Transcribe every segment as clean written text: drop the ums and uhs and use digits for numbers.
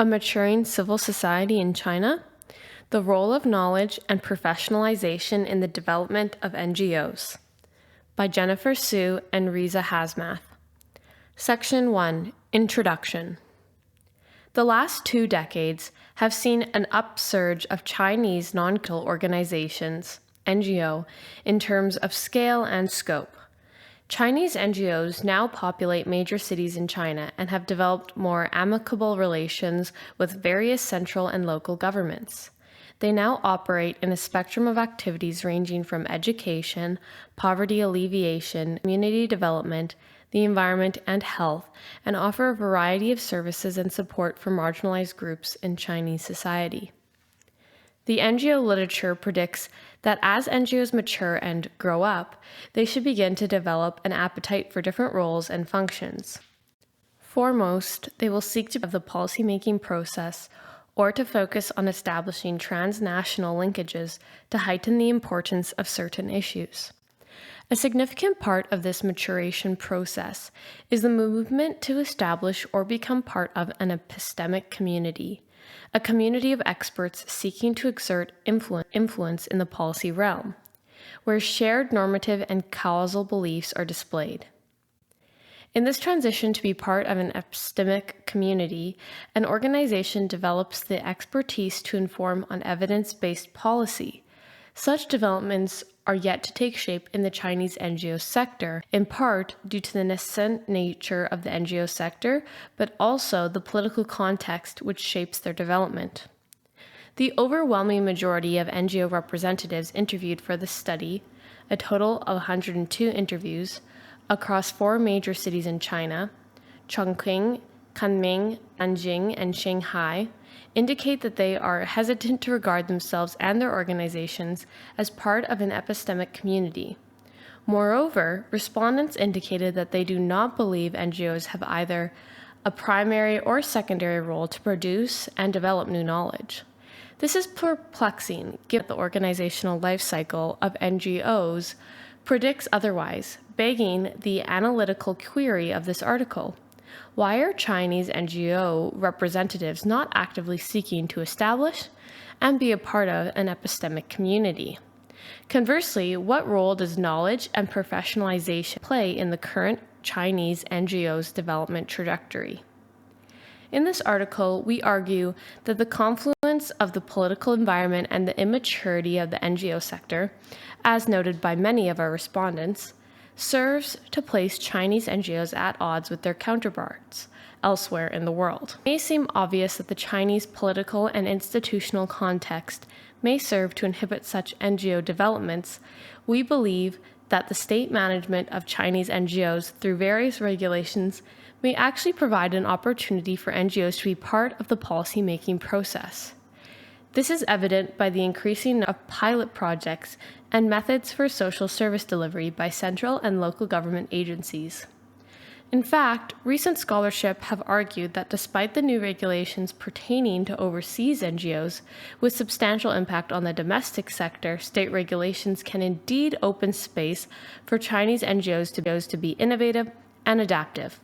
A Maturing Civil Society in China, the Role of Knowledge and Professionalization in the Development of NGOs, by Jennifer Su and Riza Hazmath. Section 1, Introduction. The last 2 decades have seen an upsurge of Chinese non-governmental organizations, NGO, in terms of scale and scope. Chinese NGOs now populate major cities in China and have developed more amicable relations with various central and local governments. They now operate in a spectrum of activities ranging from education, poverty alleviation, community development, the environment, and health, and offer a variety of services and support for marginalized groups in Chinese society. The NGO literature predicts that as NGOs mature and grow up, they should begin to develop an appetite for different roles and functions. Foremost, they will seek to the policymaking process or to focus on establishing transnational linkages to heighten the importance of certain issues. A significant part of this maturation process is the movement to establish or become part of an epistemic community, a community of experts seeking to exert influence in the policy realm, where shared normative and causal beliefs are displayed. In this transition to be part of an epistemic community, an organization develops the expertise to inform on evidence-based policy. Such developments are yet to take shape in the Chinese NGO sector, in part due to the nascent nature of the NGO sector, but also the political context which shapes their development. The overwhelming majority of NGO representatives interviewed for the study, a total of 102 interviews, across 4 major cities in China, Chongqing, Kunming, Nanjing, and Shanghai, indicate that they are hesitant to regard themselves and their organizations as part of an epistemic community. Moreover, respondents indicated that they do not believe NGOs have either a primary or secondary role to produce and develop new knowledge. This is perplexing, given that the organizational life cycle of NGOs predicts otherwise, begging the analytical query of this article. Why are Chinese NGO representatives not actively seeking to establish and be a part of an epistemic community? Conversely, what role does knowledge and professionalization play in the current Chinese NGO's development trajectory? In this article, we argue that the confluence of the political environment and the immaturity of the NGO sector, as noted by many of our respondents, serves to place Chinese NGOs at odds with their counterparts elsewhere in the world. It may seem obvious that the Chinese political and institutional context may serve to inhibit such NGO developments. We believe that the state management of Chinese NGOs through various regulations may actually provide an opportunity for NGOs to be part of the policy-making process. This is evident by the increasing of pilot projects and methods for social service delivery by central and local government agencies. In fact, recent scholarship have argued that despite the new regulations pertaining to overseas NGOs with substantial impact on the domestic sector, state regulations can indeed open space for Chinese NGOs to be innovative and adaptive.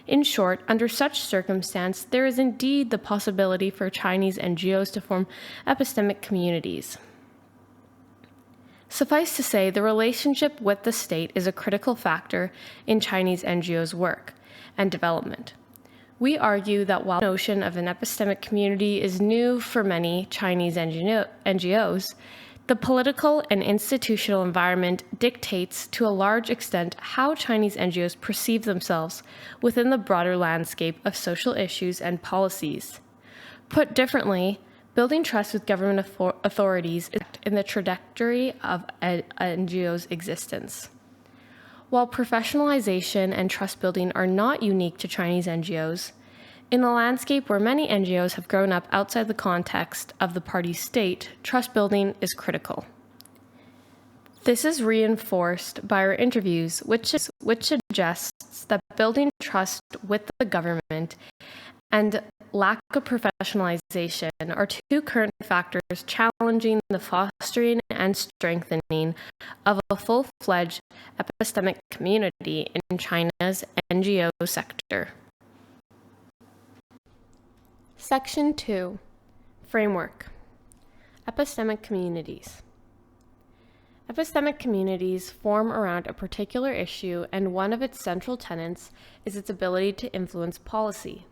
In short, under such circumstance, there is indeed the possibility for Chinese NGOs to form epistemic communities. Suffice to say, the relationship with the state is a critical factor in Chinese NGOs' work and development. We argue that while the notion of an epistemic community is new for many Chinese NGOs, the political and institutional environment dictates to a large extent how Chinese NGOs perceive themselves within the broader landscape of social issues and policies. Put differently, building trust with government authorities is in the trajectory of an NGO's existence. While professionalization and trust building are not unique to Chinese NGOs, in a landscape where many NGOs have grown up outside the context of the party state, trust building is critical. This is reinforced by our interviews, which suggests that building trust with the government and lack of professionalization are 2 current factors challenging the fostering and strengthening of a full-fledged epistemic community in China's NGO sector. Section 2. Framework. Epistemic communities. Epistemic communities form around a particular issue, and one of its central tenets is its ability to influence policy.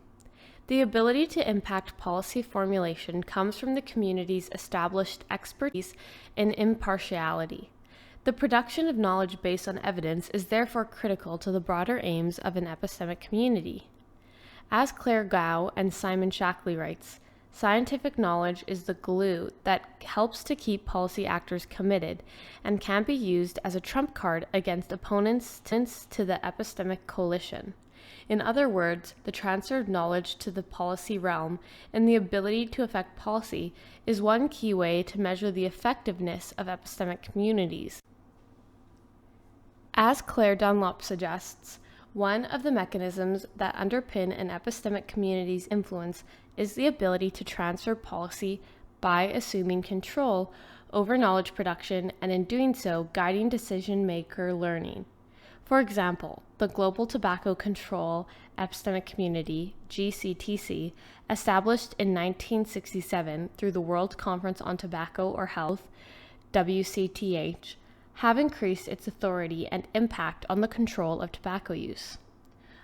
The ability to impact policy formulation comes from the community's established expertise and impartiality. The production of knowledge based on evidence is therefore critical to the broader aims of an epistemic community. As Claire Gao and Simon Shackley writes, scientific knowledge is the glue that helps to keep policy actors committed and can be used as a trump card against opponents to the epistemic coalition. In other words, the transfer of knowledge to the policy realm and the ability to affect policy is one key way to measure the effectiveness of epistemic communities. As Claire Dunlop suggests, one of the mechanisms that underpin an epistemic community's influence is the ability to transfer policy by assuming control over knowledge production and, in doing so, guiding decision-maker learning. For example, the Global Tobacco Control Epistemic Community, GCTC, established in 1967 through the World Conference on Tobacco or Health, WCTH, have increased its authority and impact on the control of tobacco use.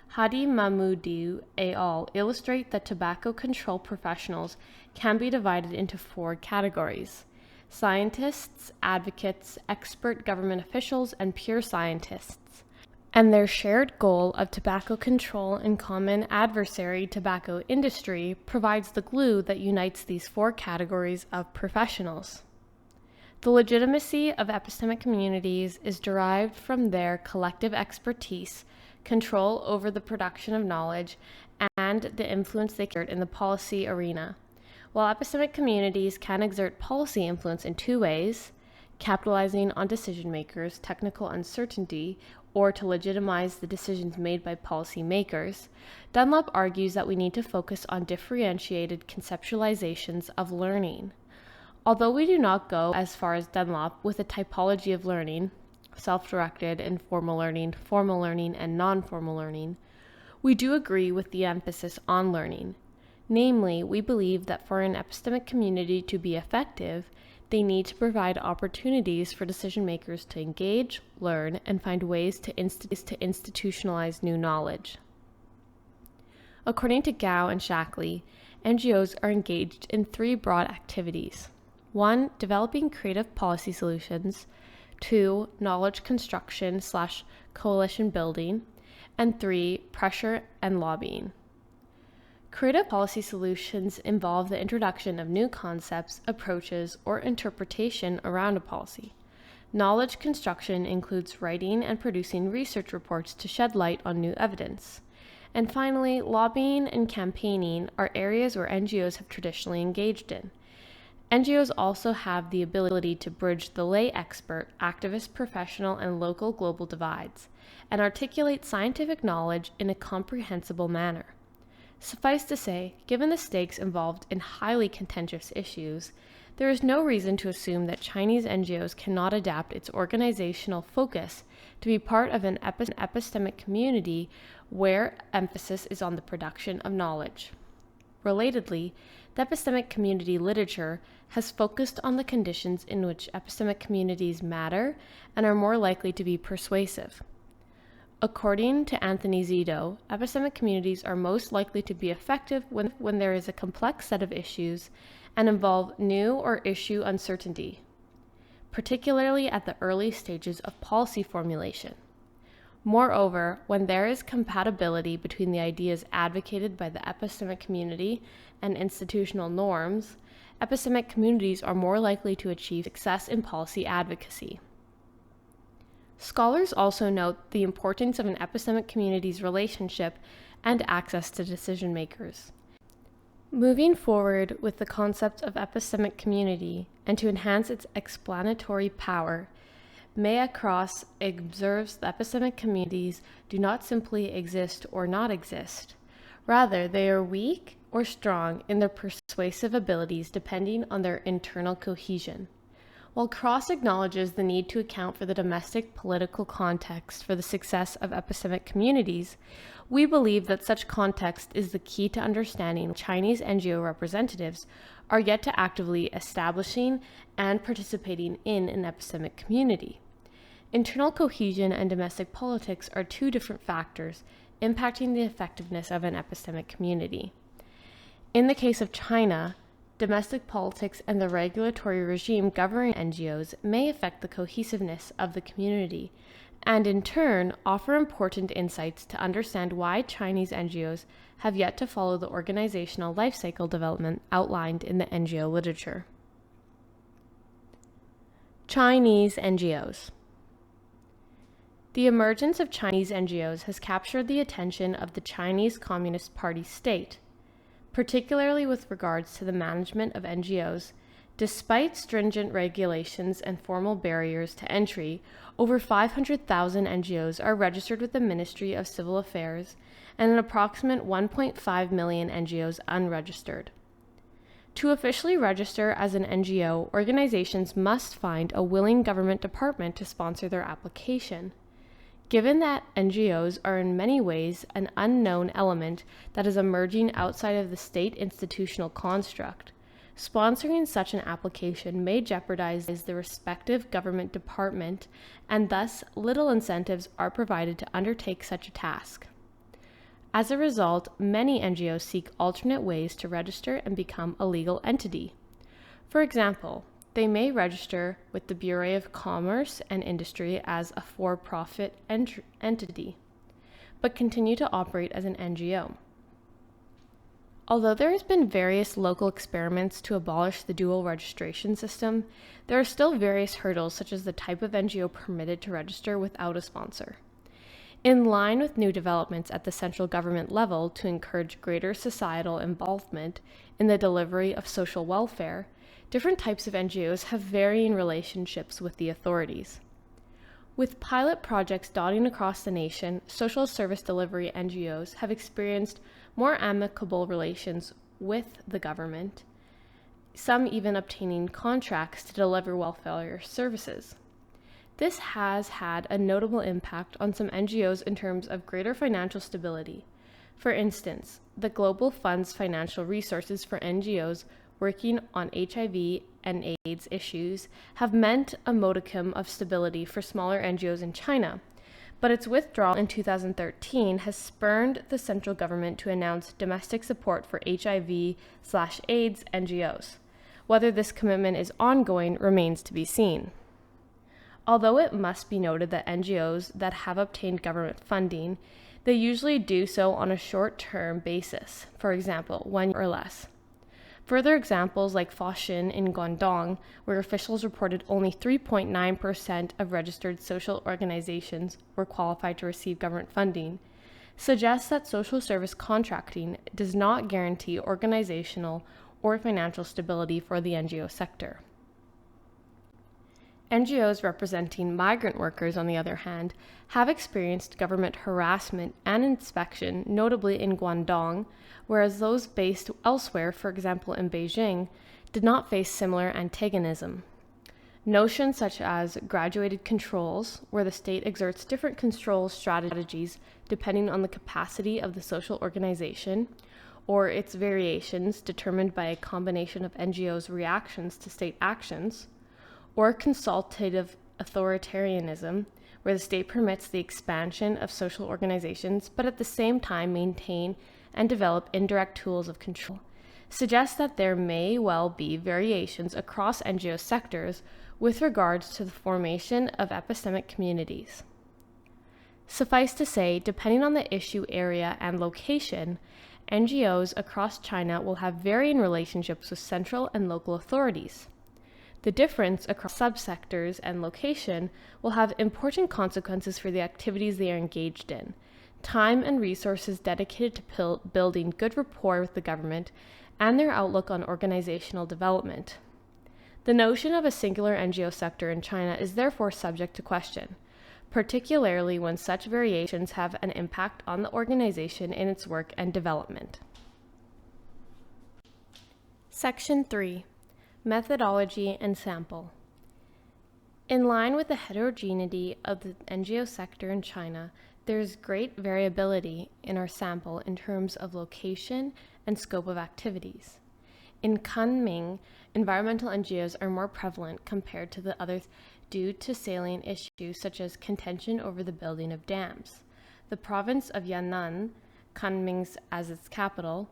Hadi Mahmoudi et al. Illustrate that tobacco control professionals can be divided into 4 categories: scientists, advocates, expert government officials, and pure scientists. And their shared goal of tobacco control and common adversary tobacco industry provides the glue that unites these 4 categories of professionals. The legitimacy of epistemic communities is derived from their collective expertise, control over the production of knowledge, and the influence they exert in the policy arena. While epistemic communities can exert policy influence in 2 ways, capitalizing on decision-makers' technical uncertainty or to legitimize the decisions made by policymakers, Dunlop argues that we need to focus on differentiated conceptualizations of learning. Although we do not go as far as Dunlop with a typology of learning, self-directed and formal learning, and non-formal learning, we do agree with the emphasis on learning. Namely, we believe that for an epistemic community to be effective, they need to provide opportunities for decision makers to engage, learn, and find ways to institutionalize new knowledge. According to Gao and Shackley, NGOs are engaged in 3 broad activities. 1. Developing creative policy solutions. 2. Knowledge construction / coalition building. And 3. Pressure and lobbying. Creative policy solutions involve the introduction of new concepts, approaches, or interpretation around a policy. Knowledge construction includes writing and producing research reports to shed light on new evidence. And finally, lobbying and campaigning are areas where NGOs have traditionally engaged in. NGOs also have the ability to bridge the lay expert, activist, professional, and local global divides, and articulate scientific knowledge in a comprehensible manner. Suffice to say, given the stakes involved in highly contentious issues, there is no reason to assume that Chinese NGOs cannot adapt its organizational focus to be part of an epistemic community where emphasis is on the production of knowledge. Relatedly, the epistemic community literature has focused on the conditions in which epistemic communities matter and are more likely to be persuasive. According to Anthony Zito, epistemic communities are most likely to be effective when there is a complex set of issues and involve new or issue uncertainty, particularly at the early stages of policy formulation. Moreover, when there is compatibility between the ideas advocated by the epistemic community and institutional norms, epistemic communities are more likely to achieve success in policy advocacy. Scholars also note the importance of an epistemic community's relationship and access to decision makers. Moving forward with the concept of epistemic community and to enhance its explanatory power, Maya Cross observes that epistemic communities do not simply exist or not exist. Rather, they are weak or strong in their persuasive abilities depending on their internal cohesion. While Cross acknowledges the need to account for the domestic political context for the success of epistemic communities, We believe that such context is the key to understanding Chinese NGO representatives are yet to actively establishing and participating in an epistemic community. Internal cohesion and domestic politics are two different factors impacting the effectiveness of an epistemic community. In the case of China, domestic politics and the regulatory regime governing NGOs may affect the cohesiveness of the community, and in turn offer important insights to understand why Chinese NGOs have yet to follow the organizational life cycle development outlined in the NGO literature. Chinese NGOs. The emergence of Chinese NGOs has captured the attention of the Chinese Communist Party state, particularly with regards to the management of NGOs. Despite stringent regulations and formal barriers to entry, over 500,000 NGOs are registered with the Ministry of Civil Affairs and an approximate 1.5 million NGOs unregistered. To officially register as an NGO, organizations must find a willing government department to sponsor their application. Given that NGOs are in many ways an unknown element that is emerging outside of the state institutional construct, sponsoring such an application may jeopardize the respective government department, and thus little incentives are provided to undertake such a task. As a result, many NGOs seek alternate ways to register and become a legal entity. For example, they may register with the Bureau of Commerce and Industry as a for-profit entity, but continue to operate as an NGO. Although there has been various local experiments to abolish the dual registration system, there are still various hurdles such as the type of NGO permitted to register without a sponsor. In line with new developments at the central government level to encourage greater societal involvement in the delivery of social welfare, different types of NGOs have varying relationships with the authorities. With pilot projects dotting across the nation, social service delivery NGOs have experienced more amicable relations with the government, some even obtaining contracts to deliver welfare services. This has had a notable impact on some NGOs in terms of greater financial stability. For instance, the Global Fund's financial resources for NGOs working on HIV and AIDS issues have meant a modicum of stability for smaller NGOs in China, but its withdrawal in 2013 has spurred the central government to announce domestic support for HIV/AIDS NGOs. Whether this commitment is ongoing remains to be seen. Although it must be noted that NGOs that have obtained government funding, they usually do so on a short-term basis, for example, 1 year or less. Further examples like Foshin in Guangdong, where officials reported only 3.9% of registered social organizations were qualified to receive government funding, suggests that social service contracting does not guarantee organizational or financial stability for the NGO sector. NGOs representing migrant workers, on the other hand, have experienced government harassment and inspection, notably in Guangdong, whereas those based elsewhere, for example in Beijing, did not face similar antagonism. Notions such as graduated controls, where the state exerts different control strategies depending on the capacity of the social organization, or its variations determined by a combination of NGOs' reactions to state actions, or consultative authoritarianism, where the state permits the expansion of social organizations but at the same time maintain and develop indirect tools of control, suggests that there may well be variations across NGO sectors with regards to the formation of epistemic communities. Suffice to say, depending on the issue area and location, NGOs across China will have varying relationships with central and local authorities. The difference across subsectors and location will have important consequences for the activities they are engaged in, time and resources dedicated to building good rapport with the government, and their outlook on organizational development. The notion of a singular NGO sector in China is therefore subject to question, particularly when such variations have an impact on the organization in its work and development. Section 3. Methodology and sample. In line with the heterogeneity of the NGO sector in China, there's great variability in our sample in terms of location and scope of activities. In Kunming, environmental NGOs are more prevalent compared to the others due to salient issues such as contention over the building of dams. The province of Yan'an, Kunming as its capital,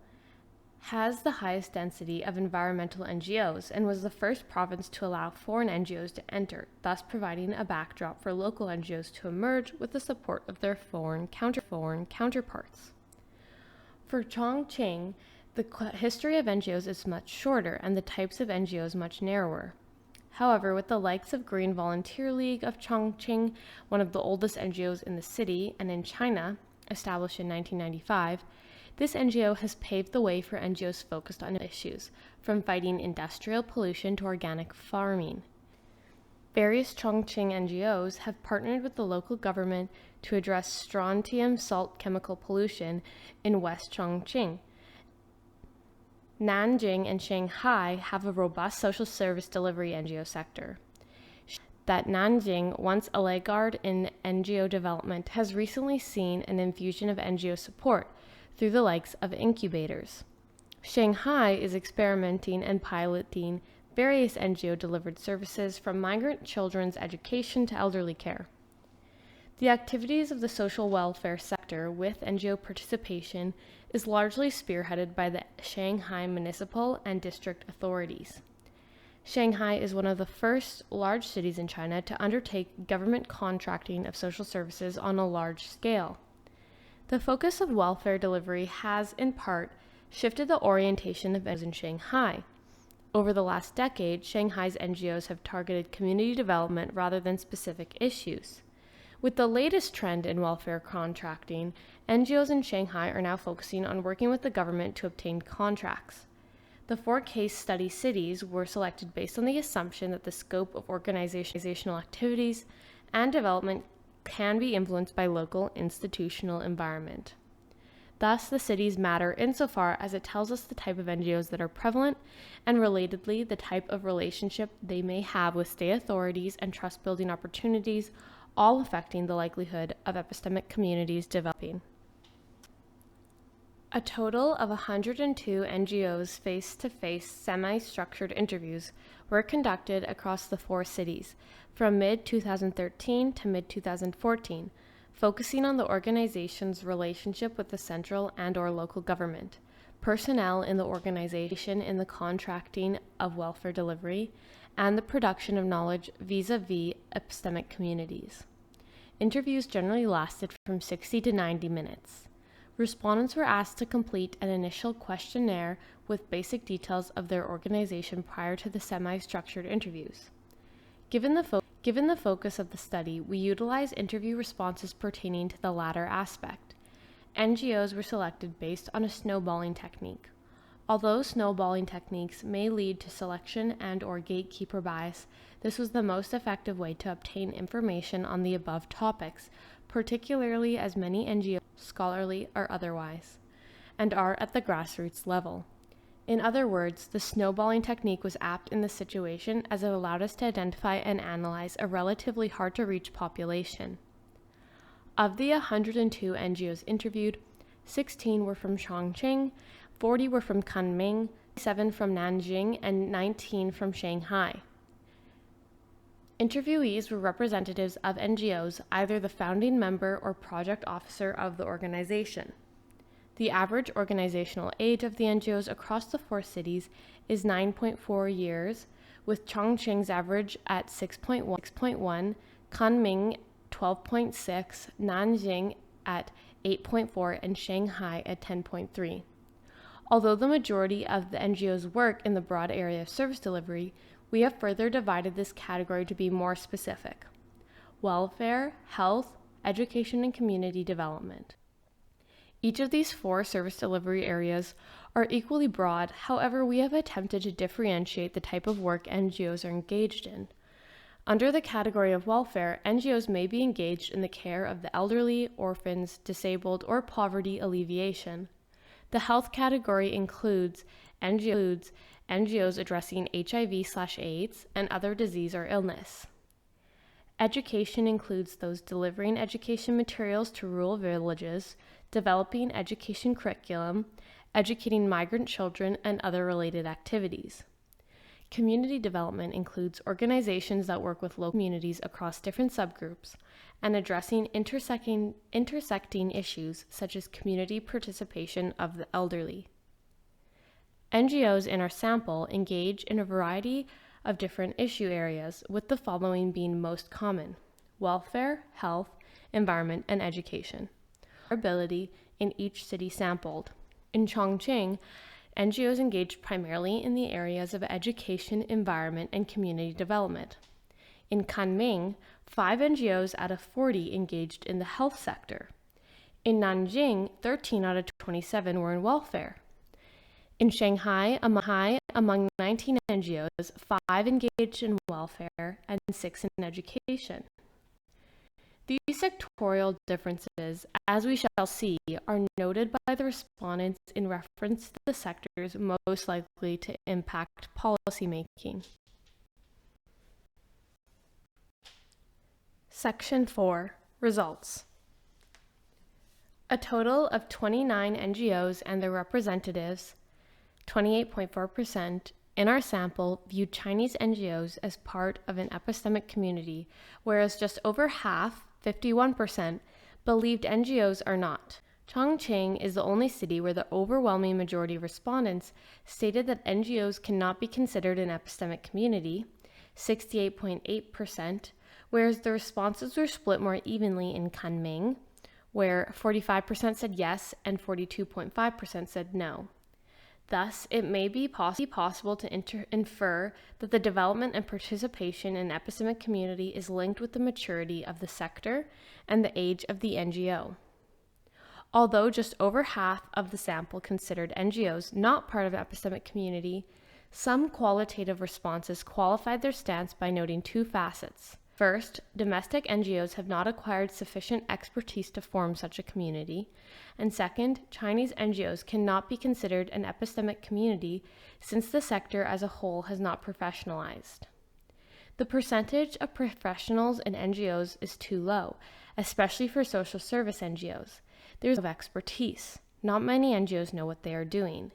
has the highest density of environmental NGOs and was the first province to allow foreign NGOs to enter, thus providing a backdrop for local NGOs to emerge with the support of their foreign counterparts. For Chongqing, the history of NGOs is much shorter and the types of NGOs much narrower. However, with the likes of Green Volunteer League of Chongqing, one of the oldest NGOs in the city and in China, established in 1995, this NGO has paved the way for NGOs focused on issues, from fighting industrial pollution to organic farming. Various Chongqing NGOs have partnered with the local government to address strontium salt chemical pollution in West Chongqing. Nanjing and Shanghai have a robust social service delivery NGO sector. That Nanjing, once a laggard in NGO development, has recently seen an infusion of NGO support through the likes of incubators. Shanghai is experimenting and piloting various NGO-delivered services from migrant children's education to elderly care. The activities of the social welfare sector with NGO participation is largely spearheaded by the Shanghai municipal and district authorities. Shanghai is one of the first large cities in China to undertake government contracting of social services on a large scale. The focus of welfare delivery has, in part, shifted the orientation of NGOs in Shanghai. Over the last decade, Shanghai's NGOs have targeted community development rather than specific issues. With the latest trend in welfare contracting, NGOs in Shanghai are now focusing on working with the government to obtain contracts. The 4 case study cities were selected based on the assumption that the scope of organizational activities and development can be influenced by local institutional environment. Thus, the cities matter insofar as it tells us the type of NGOs that are prevalent, and relatedly, the type of relationship they may have with state authorities and trust-building opportunities, all affecting the likelihood of epistemic communities developing. A total of 102 NGOs face-to-face semi-structured interviews were conducted across the 4 cities from mid-2013 to mid-2014, focusing on the organization's relationship with the central and/or local government, personnel in the organization in the contracting of welfare delivery, and the production of knowledge vis-a-vis epistemic communities. Interviews generally lasted from 60 to 90 minutes. Respondents were asked to complete an initial questionnaire with basic details of their organization prior to the semi-structured interviews. Given the focus of the study, we utilized interview responses pertaining to the latter aspect. NGOs were selected based on a snowballing technique. Although snowballing techniques may lead to selection and/or gatekeeper bias, this was the most effective way to obtain information on the above topics, particularly as many NGOs, scholarly or otherwise, and are at the grassroots level. In other words, the snowballing technique was apt in this situation as it allowed us to identify and analyze a relatively hard-to-reach population. Of the 102 NGOs interviewed, 16 were from Chongqing, 40 were from Kunming, 7 from Nanjing, and 19 from Shanghai. Interviewees were representatives of NGOs, either the founding member or project officer of the organization. The average organizational age of the NGOs across the 4 cities is 9.4 years, with Chongqing's average at 6.1, Kunming 12.6, Nanjing at 8.4, and Shanghai at 10.3. Although the majority of the NGOs work in the broad area of service delivery, we have further divided this category to be more specific: welfare, health, education, and community development. Each of these 4 service delivery areas are equally broad. However, we have attempted to differentiate the type of work NGOs are engaged in. Under the category of welfare, NGOs may be engaged in the care of the elderly, orphans, disabled, or poverty alleviation. The health category includes NGOs addressing HIV/AIDS and other disease or illness. Education includes those delivering education materials to rural villages, developing education curriculum, educating migrant children, and other related activities. Community development includes organizations that work with local communities across different subgroups and addressing intersecting issues such as community participation of the elderly. NGOs in our sample engage in a variety of different issue areas, with the following being most common: welfare, health, environment, and education. Ability in each city sampled. In Chongqing, NGOs engaged primarily in the areas of education, environment, and community development. In Kunming, 5 NGOs out of 40 engaged in the health sector. In Nanjing, 13 out of 27 were in welfare. In Shanghai, among 19 NGOs, 5 engaged in welfare and 6 in education. These sectorial differences, as we shall see, are noted by the respondents in reference to the sectors most likely to impact policymaking. Section 4. Results. A total of 29 NGOs and their representatives, 28.4%, in our sample viewed Chinese NGOs as part of an epistemic community, whereas just over half, 51%, believed NGOs are not. Chongqing is the only city where the overwhelming majority of respondents stated that NGOs cannot be considered an epistemic community, 68.8%, whereas the responses were split more evenly in Kunming, where 45% said yes and 42.5% said no. Thus, it may be possible to infer that the development and participation in epistemic community is linked with the maturity of the sector and the age of the NGO. Although just over half of the sample considered NGOs not part of epistemic community, some qualitative responses qualified their stance by noting 2 facets. First, domestic NGOs have not acquired sufficient expertise to form such a community. And second, Chinese NGOs cannot be considered an epistemic community since the sector as a whole has not professionalized. The percentage of professionals in NGOs is too low, especially for social service NGOs. There's of expertise. Not many NGOs know what they are doing.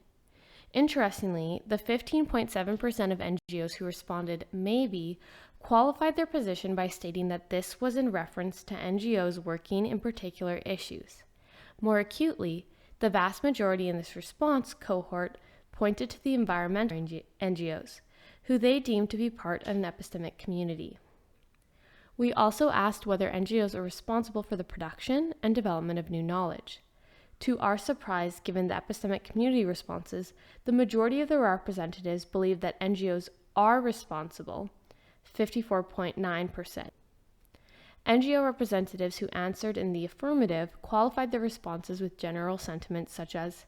Interestingly, the 15.7% of NGOs who responded maybe qualified their position by stating that this was in reference to NGOs working in particular issues. More acutely, the vast majority in this response cohort pointed to the environmental NGOs, who they deemed to be part of an epistemic community. We also asked whether NGOs are responsible for the production and development of new knowledge. To our surprise, given the epistemic community responses, the majority of the representatives believe that NGOs are responsible, 54.9%. NGO representatives who answered in the affirmative qualified their responses with general sentiments such as,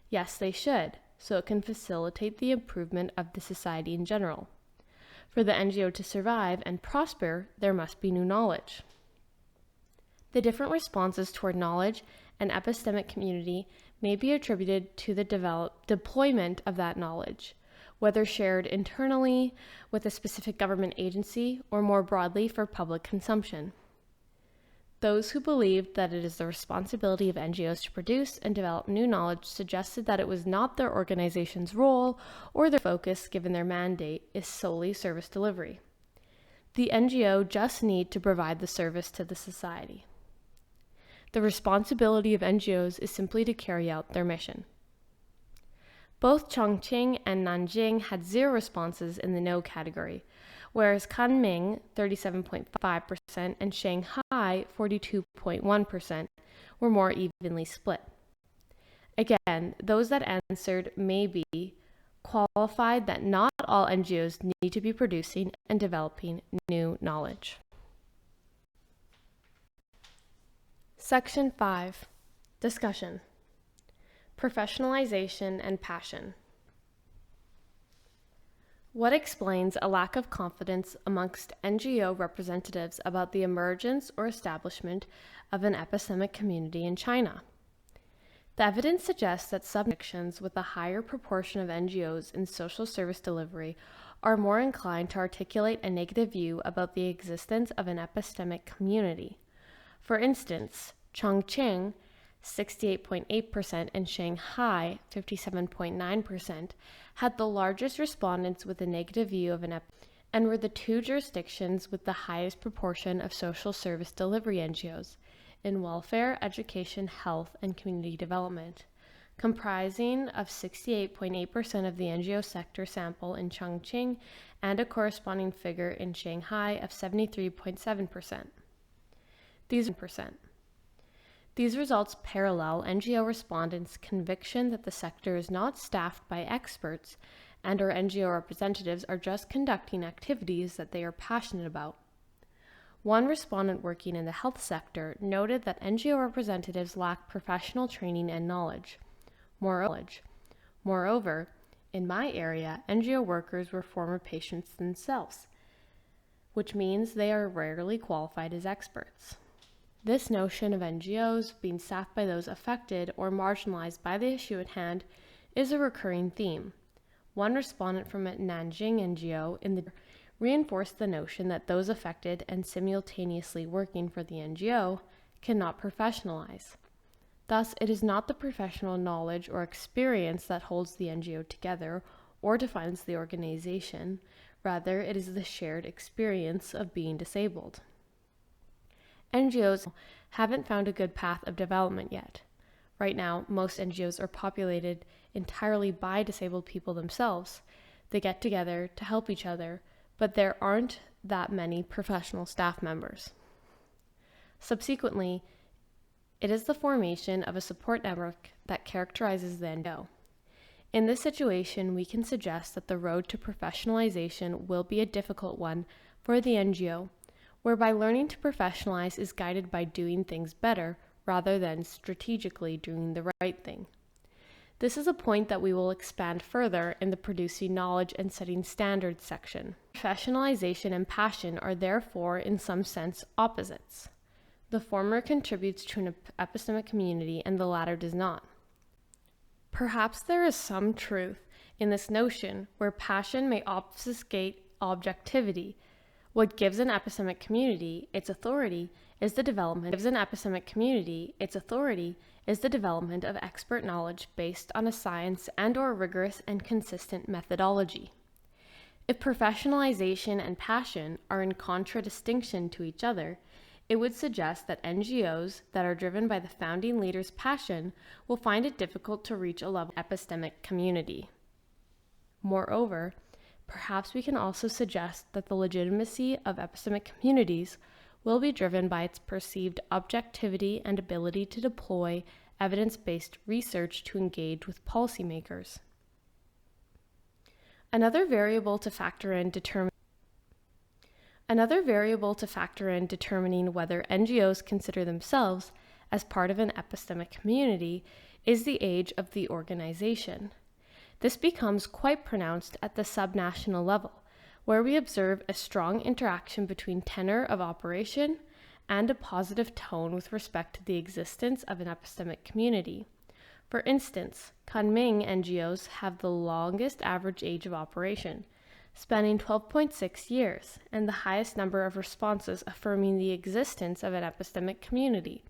yes, they should, so it can facilitate the improvement of the society in general. For the NGO to survive and prosper, there must be new knowledge. The different responses toward knowledge and epistemic community may be attributed to the deployment of that knowledge, whether shared internally with a specific government agency or more broadly for public consumption. Those who believed that it is the responsibility of NGOs to produce and develop new knowledge suggested that it was not their organization's role or their focus, given their mandate is solely service delivery. The NGO just need to provide the service to the society. The responsibility of NGOs is simply to carry out their mission. Both Chongqing and Nanjing had 0 responses in the no category, whereas Kunming, 37.5%, and Shanghai, 42.1%, were more evenly split. Again, those that answered maybe qualified that not all NGOs need to be producing and developing new knowledge. Section 5. Discussion. Professionalization and passion. What explains a lack of confidence amongst NGO representatives about the emergence or establishment of an epistemic community in China? The evidence suggests that subsections with a higher proportion of NGOs in social service delivery are more inclined to articulate a negative view about the existence of an epistemic community. For instance, Chongqing, 68.8%, and Shanghai, 57.9%, had the largest respondents with a negative view of an and were the two jurisdictions with the highest proportion of social service delivery NGOs in welfare, education, health, and community development, comprising of 68.8% of the NGO sector sample in Chongqing and a corresponding figure in Shanghai of 73.7%. These results parallel NGO respondents' conviction that the sector is not staffed by experts and or NGO representatives are just conducting activities that they are passionate about. One respondent working in the health sector noted that NGO representatives lack professional training and knowledge. Moreover, in my area, NGO workers were former patients themselves, which means they are rarely qualified as experts. This notion of NGOs being staffed by those affected or marginalized by the issue at hand is a recurring theme. One respondent from Nanjing NGO reinforced the notion that those affected and simultaneously working for the NGO cannot professionalize. Thus, it is not the professional knowledge or experience that holds the NGO together or defines the organization. Rather, it is the shared experience of being disabled. NGOs haven't found a good path of development yet. Right now, most NGOs are populated entirely by disabled people themselves. They get together to help each other, but there aren't that many professional staff members. Subsequently, it is the formation of a support network that characterizes the NGO. In this situation, we can suggest that the road to professionalization will be a difficult one for the NGO, whereby learning to professionalize is guided by doing things better rather than strategically doing the right thing. This is a point that we will expand further in the producing knowledge and setting standards section. Professionalization and passion are therefore, in some sense, opposites. The former contributes to an epistemic community and the latter does not. Perhaps there is some truth in this notion where passion may obfuscate objectivity. What gives an epistemic community its authority is the development of expert knowledge based on a science and/or rigorous and consistent methodology. If professionalization and passion are in contradistinction to each other, it would suggest that NGOs that are driven by the founding leader's passion will find it difficult to reach a level of epistemic community. Moreover, perhaps we can also suggest that the legitimacy of epistemic communities will be driven by its perceived objectivity and ability to deploy evidence-based research to engage with policymakers. Another variable to factor in determining whether NGOs consider themselves as part of an epistemic community is the age of the organization. This becomes quite pronounced at the subnational level, where we observe a strong interaction between tenor of operation and a positive tone with respect to the existence of an epistemic community. For instance, Kunming NGOs have the longest average age of operation, spanning 12.6 years, and the highest number of responses affirming the existence of an epistemic community,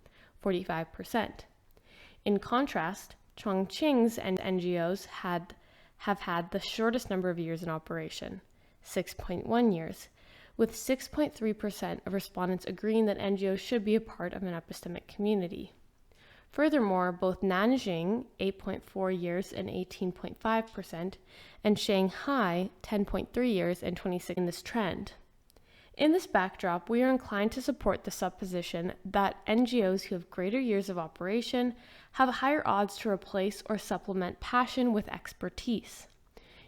45%. In contrast, Chongqing's NGOs have had the shortest number of years in operation, 6.1 years, with 6.3% of respondents agreeing that NGOs should be a part of an epistemic community. Furthermore, both Nanjing, 8.4 years and 18.5%, and Shanghai, 10.3 years and 26% in this trend. In this backdrop, we are inclined to support the supposition that NGOs who have greater years of operation have higher odds to replace or supplement passion with expertise.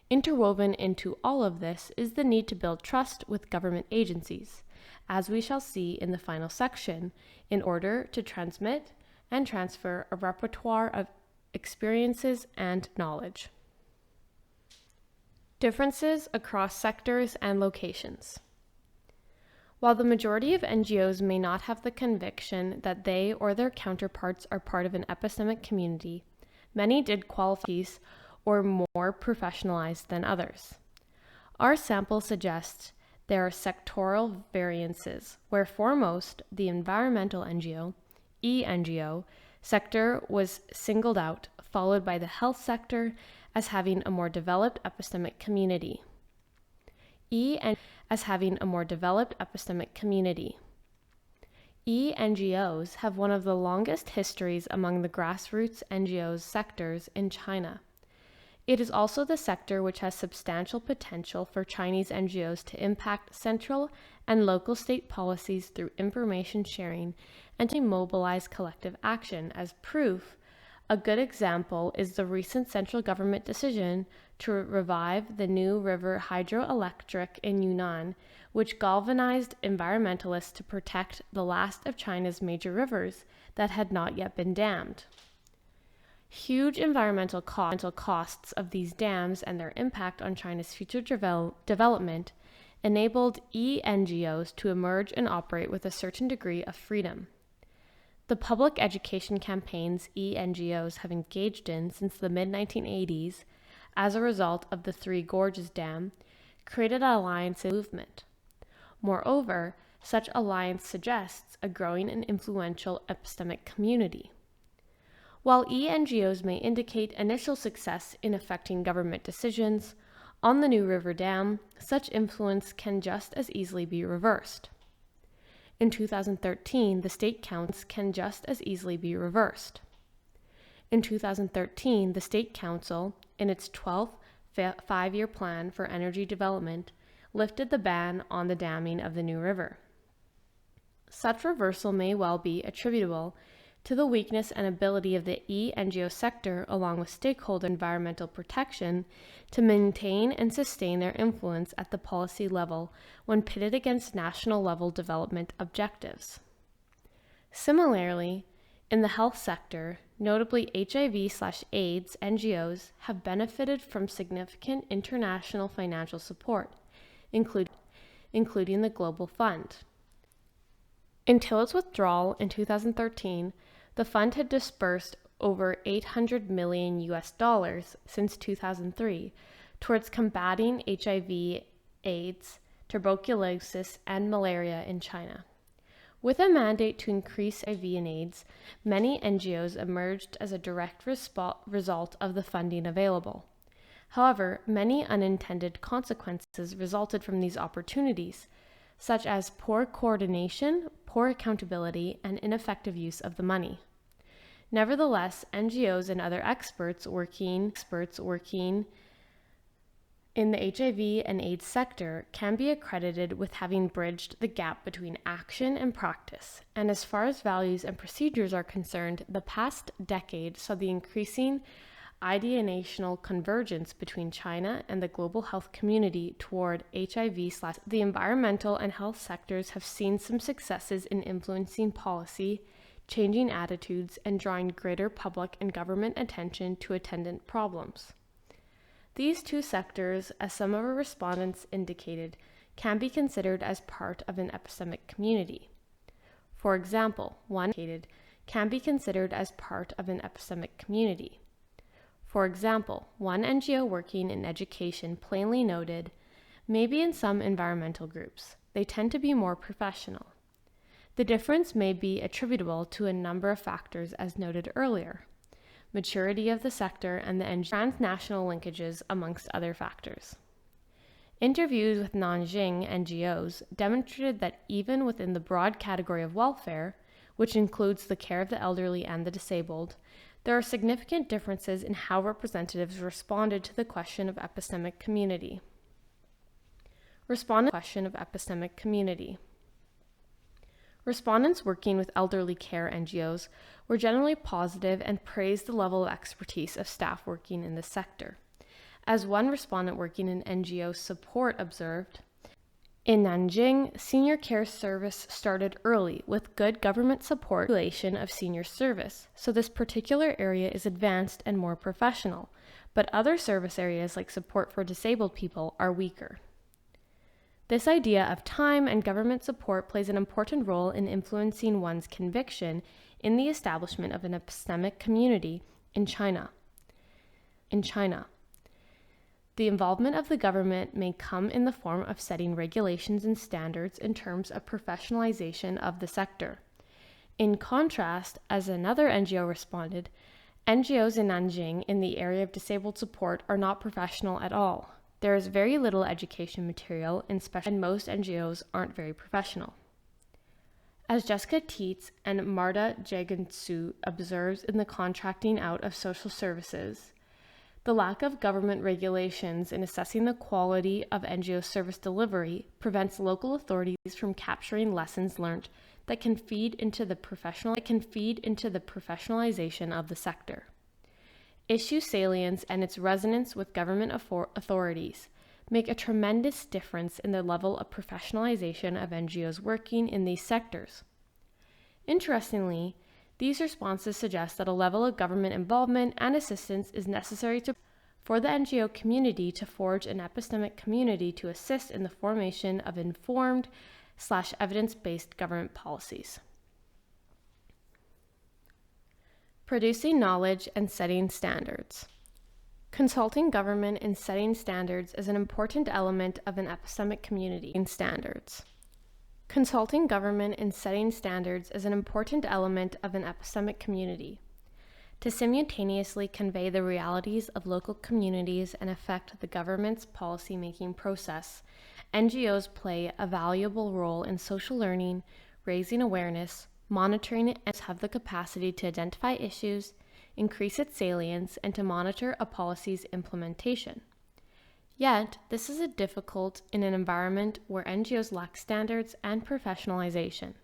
Interwoven into all of this is the need to build trust with government agencies, as we shall see in the final section, in order to transmit and transfer a repertoire of experiences and knowledge. Differences across sectors and locations. While the majority of NGOs may not have the conviction that they or their counterparts are part of an epistemic community, Many did qualify or more professionalized than others. Our sample suggests there are sectoral variances, where foremost the environmental NGO, NGO, sector was singled out, followed by the health sector as having a more developed epistemic community. As having a more developed epistemic community. NGOs have one of the longest histories among the grassroots NGOs sectors in China. It is also the sector which has substantial potential for Chinese NGOs to impact central and local state policies through information sharing and to mobilize collective action. As proof, a good example is the recent central government decision to revive the New River hydroelectric in Yunnan, which galvanized environmentalists to protect the last of China's major rivers that had not yet been dammed. Huge environmental costs of these dams and their impact on China's future development enabled NGOs to emerge and operate with a certain degree of freedom. The public education campaigns NGOs have engaged in since the mid-1980s, as a result of the Three Gorges Dam, created an alliance movement. Moreover, such alliance suggests a growing and influential epistemic community. While NGOs may indicate initial success in affecting government decisions, on the New River Dam, such influence can just as easily be reversed. In 2013, the State Council can just as easily be reversed. In 2013, the State Council, in its 12th five-year plan for energy development, lifted the ban on the damming of the New River. Such reversal may well be attributable to the weakness and ability of the NGO sector, along with stakeholder environmental protection, to maintain and sustain their influence at the policy level when pitted against national-level development objectives. Similarly, in the health sector, notably HIV/AIDS NGOs have benefited from significant international financial support, including the Global Fund. Until its withdrawal in 2013, the fund had disbursed over $800 million since 2003 towards combating HIV, AIDS, tuberculosis, and malaria in China. With a mandate to increase HIV and AIDS, many NGOs emerged as a direct result of the funding available. However, many unintended consequences resulted from these opportunities, such as poor coordination, poor accountability, and ineffective use of the money. Nevertheless, NGOs and other experts working in the HIV and AIDS sector can be accredited with having bridged the gap between action and practice, and as far as values and procedures are concerned, the past decade saw the increasing ideational convergence between China and the global health community toward HIV. The environmental and health sectors have seen some successes in influencing policy, changing attitudes, and drawing greater public and government attention to attendant problems. These two sectors, as some of our respondents indicated, can be considered as part of an epistemic community. For example, one can be considered as part of an epistemic community. For example, one NGO working in education plainly noted, maybe in some environmental groups, they tend to be more professional. The difference may be attributable to a number of factors as noted earlier, maturity of the sector and the transnational linkages amongst other factors. Interviews with Nanjing NGOs demonstrated that even within the broad category of welfare, which includes the care of the elderly and the disabled, there are significant differences in how representatives responded to the question of epistemic community. Respondents working with elderly care NGOs were generally positive and praised the level of expertise of staff working in this sector. As one respondent working in NGO support observed, in Nanjing, senior care service started early with good government support of senior service, so this particular area is advanced and more professional, but other service areas like support for disabled people are weaker. This idea of time and government support plays an important role in influencing one's conviction in the establishment of an epistemic community in China. in China. The involvement of the government may come in the form of setting regulations and standards in terms of professionalization of the sector. In contrast, as another NGO responded, NGOs in Nanjing in the area of disabled support are not professional at all. There is very little education material, and most NGOs aren't very professional. As Jessica Tietz and Marta Jagansu observes in the contracting out of social services, the lack of government regulations in assessing the quality of NGO service delivery prevents local authorities from capturing lessons learned that can feed into the professionalization of the sector. Issue salience and its resonance with government authorities make a tremendous difference in the level of professionalization of NGOs working in these sectors. Interestingly, these responses suggest that a level of government involvement and assistance is necessary for the NGO community to forge an epistemic community to assist in the formation of informed/evidence-based government policies. Producing knowledge and setting standards. Consulting government in setting standards is an important element of an epistemic community. Consulting government in setting standards is an important element of an epistemic community. To simultaneously convey the realities of local communities and affect the government's policy-making process, NGOs play a valuable role in social learning, raising awareness, monitoring it, and have the capacity to identify issues, increase its salience, and to monitor a policy's implementation. Yet, this is difficult in an environment where NGOs lack standards and professionalization.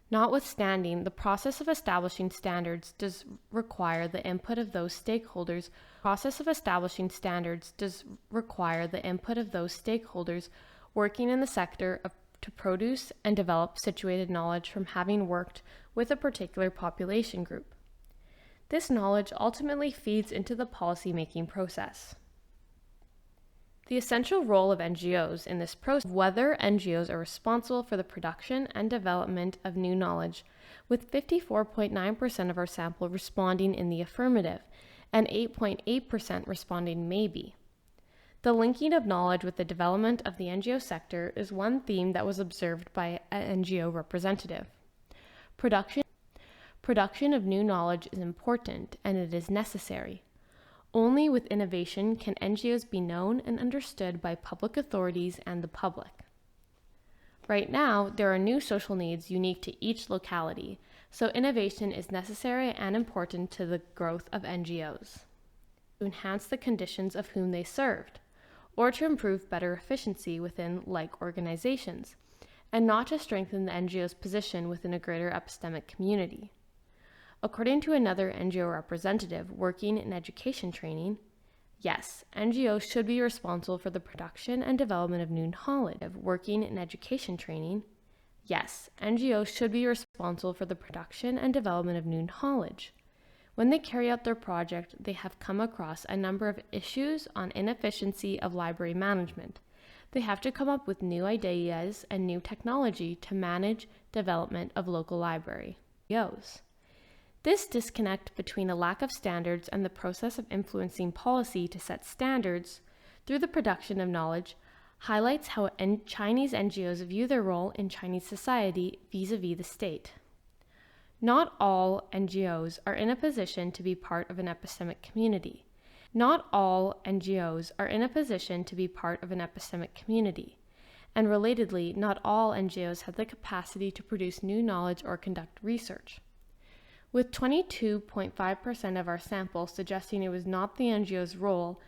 Notwithstanding, the process of establishing standards does require the input of those stakeholders working in the sector to produce and develop situated knowledge from having worked with a particular population group. This knowledge ultimately feeds into the policy-making process. The essential role of NGOs in this process is whether NGOs are responsible for the production and development of new knowledge, with 54.9% of our sample responding in the affirmative and 8.8% responding maybe. The linking of knowledge with the development of the NGO sector is one theme that was observed by an NGO representative. Production of new knowledge is important and it is necessary. Only with innovation can NGOs be known and understood by public authorities and the public. Right now, there are new social needs unique to each locality, so innovation is necessary and important to the growth of NGOs. To enhance the conditions of whom they served, or to improve better efficiency within like organizations, and not to strengthen the NGO's position within a greater epistemic community. According to another NGO representative working in education training, yes, NGOs should be responsible for the production and development of new knowledge. Working in education training, yes, NGOs should be responsible for the production and development of new knowledge. When they carry out their project, they have come across a number of issues on inefficiency of library management. They have to come up with new ideas and new technology to manage development of local library. NGOs. This disconnect between a lack of standards and the process of influencing policy to set standards through the production of knowledge highlights how Chinese NGOs view their role in Chinese society vis-a-vis the state. Not all NGOs are in a position to be part of an epistemic community. And relatedly, not all NGOs have the capacity to produce new knowledge or conduct research. With 22.5% of our sample suggesting it was not the NGO's role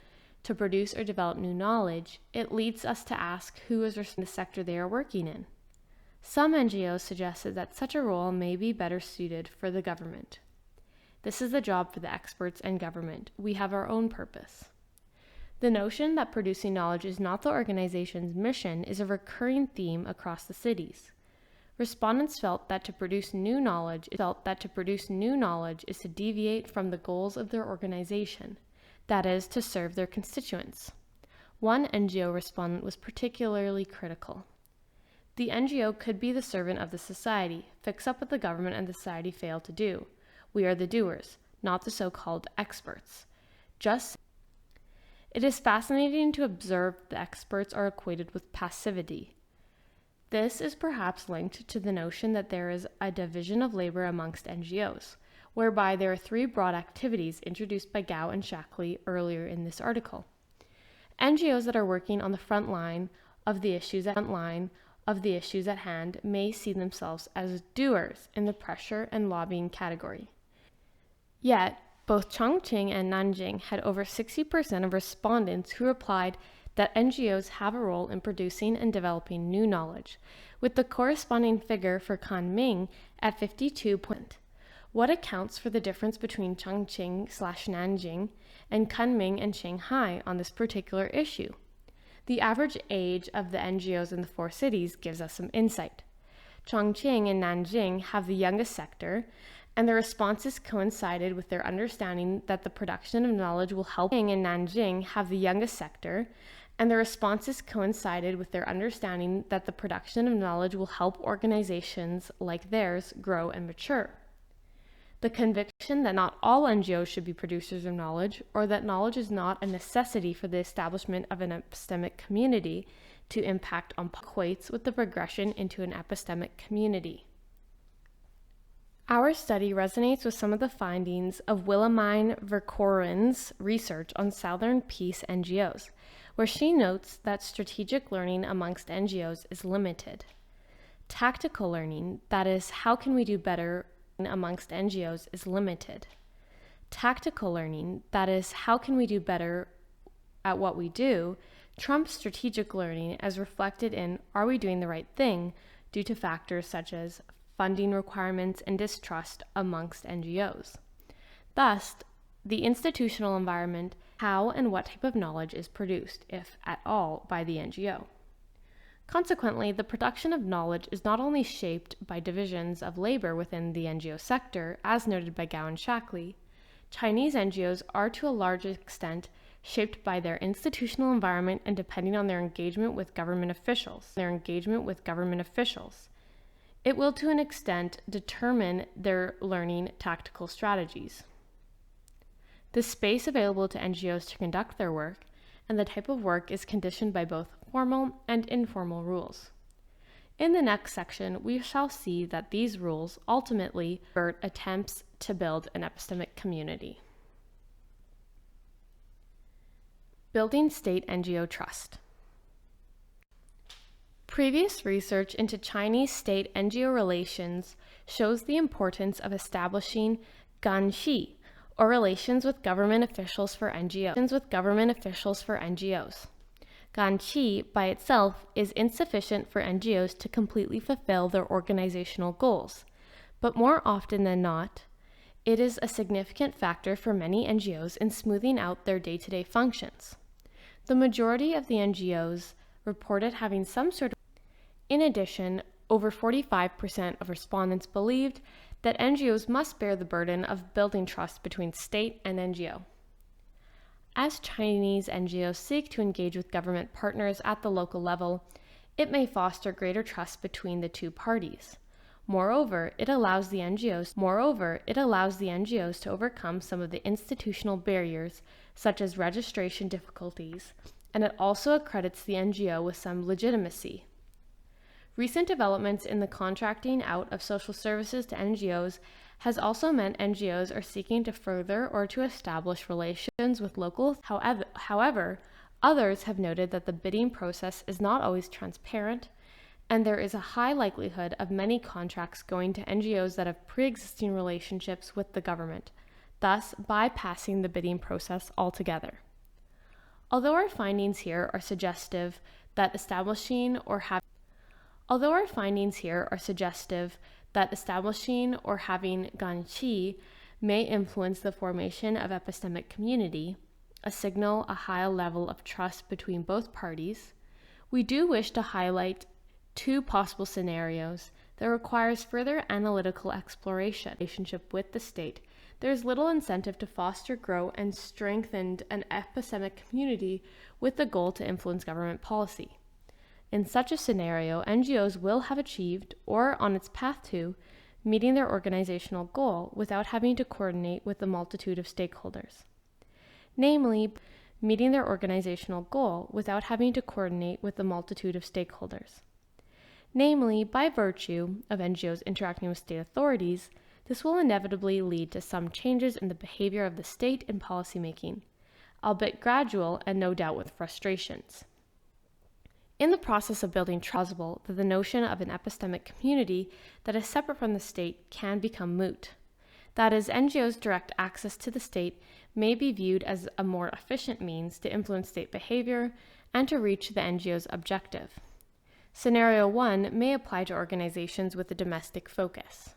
to produce or develop new knowledge, it leads us to ask who is responsible for the sector they are working in. Some NGOs suggested that such a role may be better suited for the government. This is the job for the experts and government. We have our own purpose. The notion that producing knowledge is not the organization's mission is a recurring theme across the cities. Respondents felt that to produce new knowledge is to deviate from the goals of their organization, that is, to serve their constituents. One NGO respondent was particularly critical. The NGO could be the servant of the society, fix up what the government and the society fail to do. We are the doers, not the so-called experts. just it is fascinating to observe the experts are equated with passivity. This is perhaps linked to the notion that there is a division of labor amongst NGOs, whereby there are three broad activities introduced by Gao and Shackley earlier in this article. NGOs that are working on the front line of the issues at hand may see themselves as doers in the pressure and lobbying category. Yet, both Chongqing and Nanjing had over 60% of respondents who replied that NGOs have a role in producing and developing new knowledge, with the corresponding figure for Kunming at 52%. What accounts for the difference between Chongqing/Nanjing and Kunming and Shanghai on this particular issue? The average age of the NGOs in the four cities gives us some insight. Chongqing and Nanjing have the youngest sector, and their responses coincided with their understanding that the production of knowledge will help. Chongqing and Nanjing have the youngest sector, and their responses coincided with their understanding that the production of knowledge will help organizations like theirs grow and mature. The conviction that not all NGOs should be producers of knowledge, or that knowledge is not a necessity for the establishment of an epistemic community to impact on equates with the progression into an epistemic community. Our study resonates with some of the findings of Wilhelmine Verkoren's research on Southern Peace NGOs, where she notes that strategic learning amongst NGOs is limited. Tactical learning, that is, how can we do better amongst NGOs, is limited. Tactical learning, that is, how can we do better at what we do, trumps strategic learning as reflected in are we doing the right thing due to factors such as funding requirements and distrust amongst NGOs. Thus, the institutional environment, how and what type of knowledge is produced, if at all, by the NGO. Consequently, the production of knowledge is not only shaped by divisions of labor within the NGO sector, as noted by Gao and Shackley. Chinese NGOs are to a large extent shaped by their institutional environment and depending on their engagement with government officials. It will to an extent determine their learning tactical strategies. The space available to NGOs to conduct their work and the type of work is conditioned by both formal and informal rules. In the next section, we shall see that these rules ultimately avert attempts to build an epistemic community. Building state NGO trust. Previous research into Chinese state NGO relations shows the importance of establishing ganxi, or relations with government officials for NGOs. Ganxi by itself is insufficient for NGOs to completely fulfill their organizational goals, but more often than not, it is a significant factor for many NGOs in smoothing out their day-to-day functions. The majority of the NGOs reported having some sort of. In addition, over 45% of respondents believed that NGOs must bear the burden of building trust between state and NGO. As Chinese NGOs seek to engage with government partners at the local level, it may foster greater trust between the two parties. Moreover, it allows the NGOs to overcome some of the institutional barriers, such as registration difficulties, and it also accredits the NGO with some legitimacy. Recent developments in the contracting out of social services to NGOs has also meant NGOs are seeking to further or to establish relations with local. However, others have noted that the bidding process is not always transparent, and there is a high likelihood of many contracts going to NGOs that have pre-existing relationships with the government, thus bypassing the bidding process altogether. Although our findings here are suggestive that establishing or having ganxi may influence the formation of epistemic community, signal a high level of trust between both parties, we do wish to highlight two possible scenarios that requires further analytical exploration. Relationship with the state, there is little incentive to foster, grow, and strengthen an epistemic community with the goal to influence government policy. In such a scenario, NGOs will have achieved, or on its path to, meeting their organizational goal without having to coordinate with a multitude of stakeholders. namely meeting their organizational goal without having to coordinate with a multitude of stakeholders. Namely, by virtue of NGOs interacting with state authorities, this will inevitably lead to some changes in the behavior of the state in policymaking, albeit gradual and no doubt with frustrations. In the process of building trust, it's plausible that the notion of an epistemic community that is separate from the state can become moot. That is, NGOs' direct access to the state may be viewed as a more efficient means to influence state behavior and to reach the NGO's objective. Scenario 1 may apply to organizations with a domestic focus.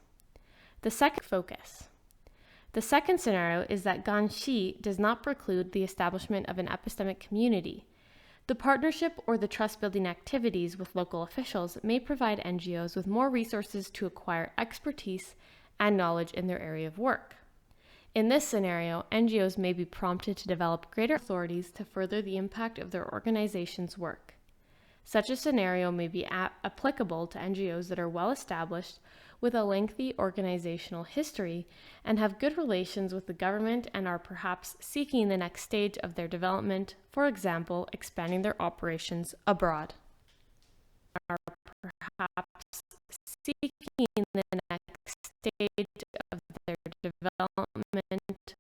The second scenario is that Ganxi does not preclude the establishment of an epistemic community. The partnership or the trust-building activities with local officials may provide NGOs with more resources to acquire expertise and knowledge in their area of work. In this scenario, NGOs may be prompted to develop greater authorities to further the impact of their organization's work. Such a scenario may be applicable to NGOs that are well established with a lengthy organizational history and have good relations with the government and are perhaps seeking the next stage of their development, for example, expanding their operations abroad. Are perhaps seeking the next stage of their development,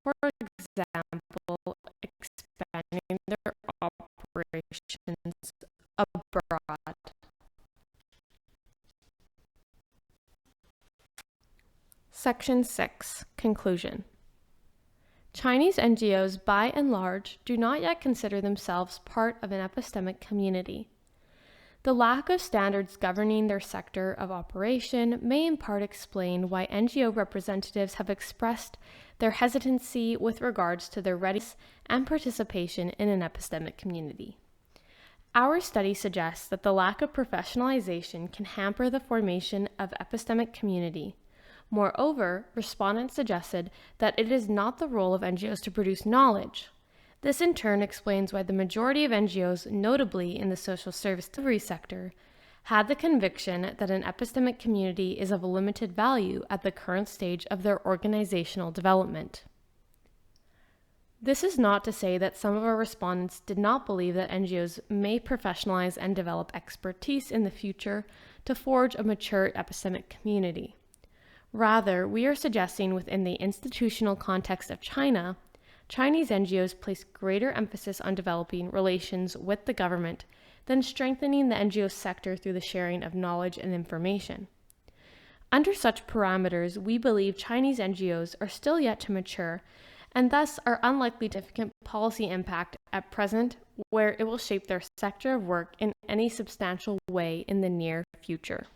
for example, expanding their operations abroad. Section 6. Conclusion. Chinese NGOs, by and large, do not yet consider themselves part of an epistemic community. The lack of standards governing their sector of operation may in part explain why NGO representatives have expressed their hesitancy with regards to their readiness and participation in an epistemic community. Our study suggests that the lack of professionalization can hamper the formation of epistemic community. Moreover, respondents suggested that it is not the role of NGOs to produce knowledge. This in turn explains why the majority of NGOs, notably in the social service delivery sector, had the conviction that an epistemic community is of limited value at the current stage of their organizational development. This is not to say that some of our respondents did not believe that NGOs may professionalize and develop expertise in the future to forge a mature epistemic community. Rather, we are suggesting within the institutional context of China, Chinese NGOs place greater emphasis on developing relations with the government than strengthening the NGO sector through the sharing of knowledge and information. Under such parameters, we believe Chinese NGOs are still yet to mature and thus are unlikely to have significant policy impact at present, where it will shape their sector of work in any substantial way in the near future.